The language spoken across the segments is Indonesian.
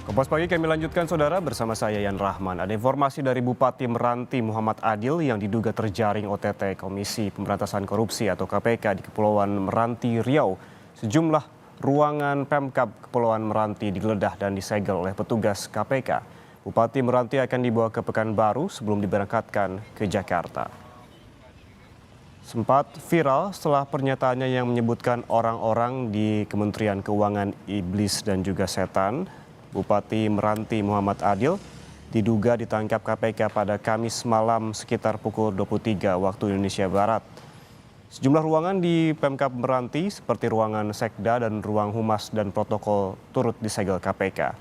Kompas Pagi kami lanjutkan saudara bersama saya Yan Rahman. Ada informasi dari Bupati Meranti Muhammad Adil yang diduga terjaring OTT Komisi Pemberantasan Korupsi atau KPK di Kepulauan Meranti, Riau. Sejumlah ruangan Pemkab Kepulauan Meranti digeledah dan disegel oleh petugas KPK. Bupati Meranti akan dibawa ke Pekanbaru sebelum diberangkatkan ke Jakarta. Sempat viral setelah pernyataannya yang menyebutkan orang-orang di Kementerian Keuangan iblis dan juga setan. Bupati Meranti Muhammad Adil diduga ditangkap KPK pada Kamis malam sekitar pukul 23 waktu Indonesia Barat. Sejumlah ruangan di Pemkab Meranti seperti ruangan Sekda dan ruang Humas dan Protokol turut disegel KPK.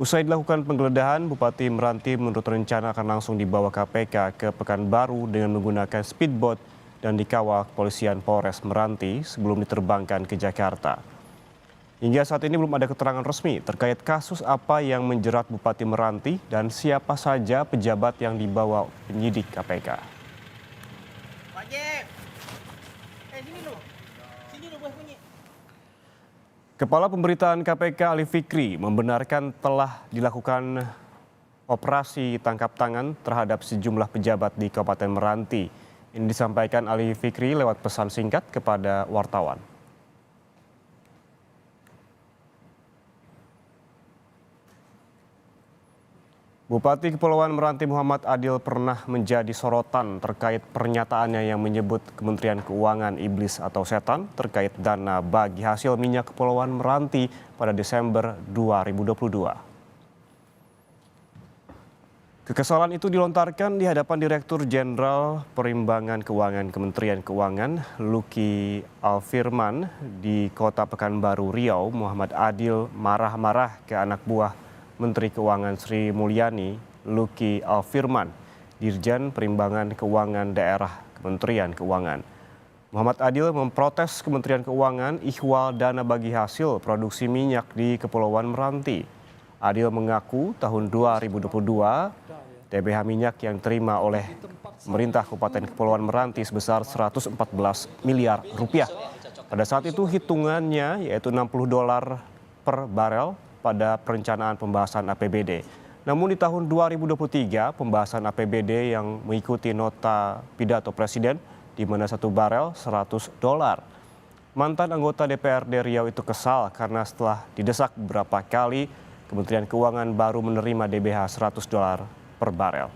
Usai dilakukan penggeledahan, Bupati Meranti menurut rencana akan langsung dibawa KPK ke Pekanbaru dengan menggunakan speedboat dan dikawal kepolisian Polres Meranti sebelum diterbangkan ke Jakarta. Hingga saat ini belum ada keterangan resmi terkait kasus apa yang menjerat Bupati Meranti dan siapa saja pejabat yang dibawa penyidik KPK. Kepala Pemberitaan KPK Ali Fikri membenarkan telah dilakukan operasi tangkap tangan terhadap sejumlah pejabat di Kabupaten Meranti. Ini disampaikan Ali Fikri lewat pesan singkat kepada wartawan. Bupati Kepulauan Meranti Muhammad Adil pernah menjadi sorotan terkait pernyataannya yang menyebut Kementerian Keuangan iblis atau setan terkait dana bagi hasil minyak Kepulauan Meranti pada Desember 2022. Kekesalan itu dilontarkan di hadapan Direktur Jenderal Perimbangan Keuangan Kementerian Keuangan Luki Alfirman di Kota Pekanbaru, Riau. Muhammad Adil marah-marah ke anak buah Menteri Keuangan Sri Mulyani, Luki Alfirman, Dirjen Perimbangan Keuangan Daerah Kementerian Keuangan. Muhammad Adil memprotes Kementerian Keuangan ihwal dana bagi hasil produksi minyak di Kepulauan Meranti. Adil mengaku tahun 2022 TBH minyak yang terima oleh pemerintah Kabupaten Kepulauan Meranti sebesar 114 miliar rupiah. Pada saat itu hitungannya yaitu $60 per barel pada perencanaan pembahasan APBD. Namun di tahun 2023 pembahasan APBD yang mengikuti nota pidato Presiden di mana satu barel $100. Mantan anggota DPRD Riau itu kesal karena setelah didesak beberapa kali Kementerian Keuangan baru menerima DBH $100 per barel.